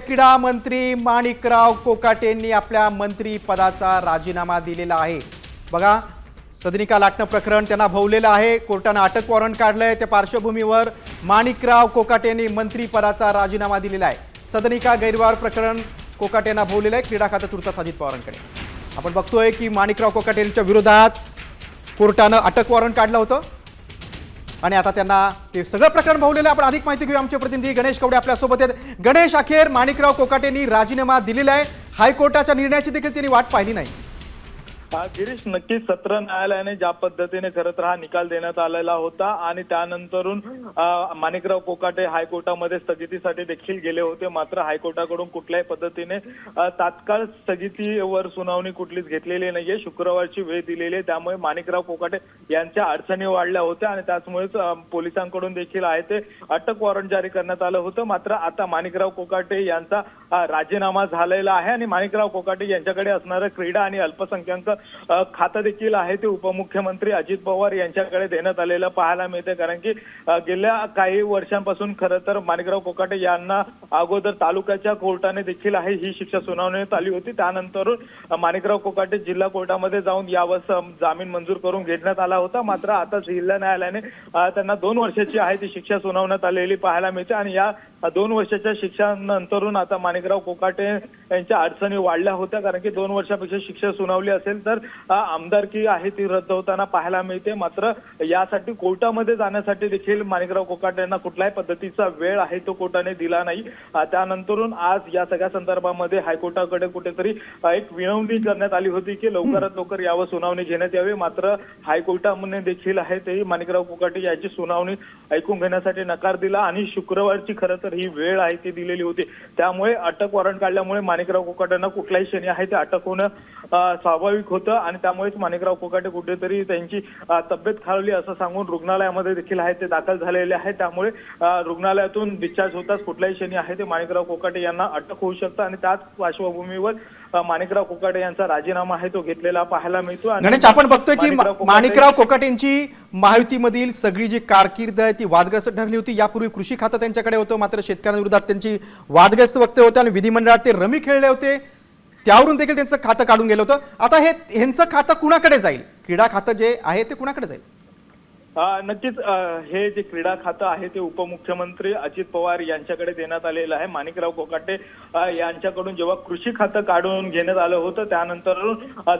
क्रीडा मंत्री माणिकराव कोकाटेंनी आपल्या मंत्री पदाचा राजीनामा दिलेला आहे। बघा, सदनिका लाटणं प्रकरण त्यांना भोवलेलं आहे। कोर्टाने अटक वॉरंट काढलंय। त्या पार्श्वभूमीवर माणिकराव कोकाटेंनी मंत्री पदाचा राजीनामा दिलेला आहे। सदनिका गैरव्यवहार प्रकरण कोकाटेंना भोवलेलं आहे। क्रीडा खातं तुर्तास अजित पवारांकडे। आपण बघतोय की माणिकराव कोकाटेंच्या विरोधात कोर्टाने अटक वॉरंट काढलं होतं आणि आता त्यांना ते सगळं प्रकरण भोवलेलं आहे। आपण अधिक माहिती घेऊ। आमचे प्रतिनिधी गणेश कवडे आपल्या सोबत आहेत। गणेश, अखेर माणिकराव कोकाटेंनी राजीनामा दिलेला आहे। हायकोर्टाच्या निर्णयाची देखील त्यांनी वाट पाहिली नाही। गिरीश, नक्कीच सत्र न्यायालयाने ज्या पद्धतीने खरं तर हा निकाल देण्यात आलेला होता आणि त्यानंतरून माणिकराव कोकाटे हायकोर्टामध्ये स्थगितीसाठी देखील गेले होते। मात्र हायकोर्टाकडून कुठल्याही पद्धतीने तात्काळ स्थगितीवर सुनावणी कुठलीच घेतलेली नाहीये। शुक्रवारची वेळ दिलेली आहे, त्यामुळे माणिकराव कोकाटे यांच्या अडचणी वाढल्या होत्या आणि त्याचमुळेच पोलिसांकडून देखील आहे ते अटक वॉरंट जारी करण्यात आलं होतं। मात्र आता माणिकराव कोकाटे यांचा राजीनामा झालेला आहे आणि माणिकराव कोकाटे यांच्याकडे असणारं क्रीडा आणि अल्पसंख्याक खातं देखील आहे ते उपमुख्यमंत्री अजित पवार यांच्याकडे देण्यात आलेलं पाहायला मिळते। कारण की गेल्या काही वर्षांपासून खरं तर माणिकराव कोकाटे यांना अगोदर तालुक्याच्या कोर्टाने देखील आहे ही शिक्षा सुनावण्यात आली होती। त्यानंतर माणिकराव कोकाटे जिल्हा कोर्टामध्ये जाऊन यावर जामीन मंजूर करून घेण्यात आला होता। मात्र आता जिल्हा न्यायालयाने त्यांना 2 वर्षाची आहे ती शिक्षा सुनावण्यात आलेली पाहायला मिळते आणि या 2 वर्षाच्या शिक्षानंतरून आता माणिकराव कोकाटे यांच्या अडचणी वाढल्या होत्या। कारण की 2 वर्षापेक्षा शिक्षा सुनावली असेल तर आमदारकी आहे ती रद्द होताना पाहायला मिळते। मात्र यासाठी कोर्टामध्ये जाण्यासाठी देखील माणिकराव कोकाटे यांना कुठल्याही पद्धतीचा वेळ आहे तो कोर्टाने दिला नाही। त्यानंतरून आज या सगळ्या संदर्भामध्ये हायकोर्टाकडे कुठेतरी एक विनवणी करण्यात आली होती की लवकरात लवकर यावर सुनावणी घेण्यात यावी। मात्र हायकोर्टाने देखील आहे ते माणिकराव कोकाटे याची सुनावणी ऐकून घेण्यासाठी नकार दिला आणि शुक्रवारची खरं तर ही वेळ आहे ती दिलेली होती। त्यामुळे अटक वॉरंट काढल्यामुळे माणिकराव कोकाटेंना कुठल्याही क्षणी आहे ते अटक होणं स्वाभाविक होतं आणि त्यामुळेच माणिकराव कोकाटे कुठेतरी त्यांची तब्येत खालवली असं सांगून रुग्णालयामध्ये देखील आहे ते दाखल झालेले आहे। त्यामुळे रुग्णालयातून डिस्चार्ज होताच कुठल्याही क्षणी आहे ते माणिकराव कोकाटे यांना अटक होऊ शकतं आणि त्याच पार्श्वभूमीवर माणिकराव कोकाटे यांचा राजीनामा आहे तो घेतलेला पाहायला मिळतो। आणि आपण बघतोय की माणिकराव कोकाटेंची महायुतीमधील सगळी जी कारकीर्द आहे ती वादग्रस्त ठरली होती। यापूर्वी कृषी खातं त्यांच्याकडे होतं, मात्र शेतकऱ्यांविरोधात त्यांची वादग्रस्त वक्तव्य होते आणि विधिमंडळात ते रमी खेळले होते, त्यावरून देखील त्यांचं खातं काढून गेलं होतं। आता ह्यांचं खातं कुणाकडे जाईल? क्रीडा खातं जे आहे ते कुणाकडे जाईल? नक्कीच हे जे क्रीडा खातं आहे ते उपमुख्यमंत्री अजित पवार यांच्याकडे देण्यात आलेलं आहे। माणिकराव कोकाटे यांच्याकडून जेव्हा कृषी खातं काढून घेण्यात आलं होतं त्यानंतर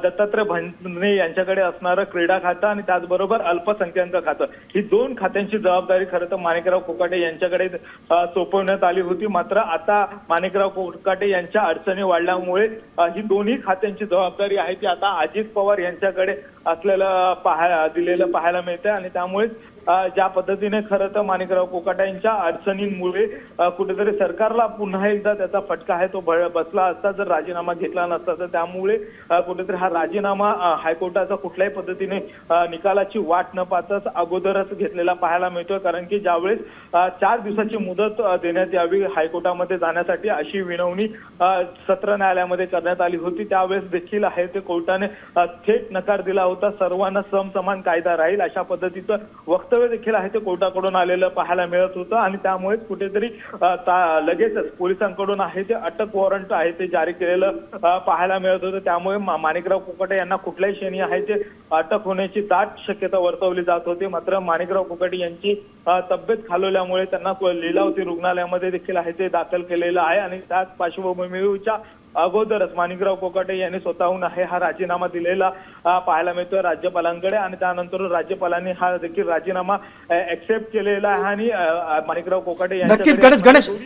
दत्तात्रय भरणे यांच्याकडे असणारं क्रीडा खातं आणि त्याचबरोबर अल्पसंख्याक खातं ही 2 खात्यांची जबाबदारी खरं तर माणिकराव कोकाटे यांच्याकडे सोपवण्यात आली होती। मात्र आता माणिकराव कोकाटे यांच्या अडचणी वाढल्यामुळे ही दोन्ही खात्यांची जबाबदारी आहे ती आता अजित पवार यांच्याकडे असलेलं दिलेलं पाहायला मिळतंय आणि त्यामुळेच ज्या पद्धतीने खरं तर माणिकराव कोकाटे यांच्या अडचणींमुळे कुठेतरी सरकारला पुन्हा एकदा त्याचा फटका आहे तो बसला असता जर राजीनामा घेतला नसता। तर त्यामुळे कुठेतरी हा राजीनामा हायकोर्टाचा कुठल्याही पद्धतीने निकालाची वाट न पाहताच अगोदरच घेतलेला पाहायला मिळतोय। कारण की ज्यावेळेस 4 दिवसाची मुदत देण्यात यावी हायकोर्टामध्ये जाण्यासाठी अशी विनवणी सत्र न्यायालयामध्ये करण्यात आली होती, त्यावेळेस देखील आहे ते कोर्टाने थेट नकार दिला होता। सर्वांना समसमान कायदा राहील अशा पद्धतीचं वक्तव्य देखील आहे ते कोर्टाकडून आलेलं पाहायला मिळत होतं आणि त्यामुळेच कुठेतरी लगेचच पोलिसांकडून आहे ते अटक वॉरंट आहे ते जारी केलेलं पाहायला मिळत होतं। त्यामुळे माणिकराव कोकाटे यांना कुठल्याही क्षणी आहे ते अटक होण्याची दाट शक्यता वर्तवली जात होती। मात्र माणिकराव कोकाटे यांची तब्येत खालवल्यामुळे त्यांना लीलावती रुग्णालयामध्ये देखील आहे ते दाखल केलेलं आहे आणि त्याच पार्श्वभूमीच्या अगोदरच माणिकराव कोकाटे यांनी स्वतःहून आहे हा राजीनामा दिलेला पाहायला मिळतोय राज्यपालांकडे आणि त्यानंतर राज्यपालांनी हा देखील राजीनामा ऍक्सेप्ट केलेला आहे आणि माणिकराव कोकाटे नक्कीच गणेश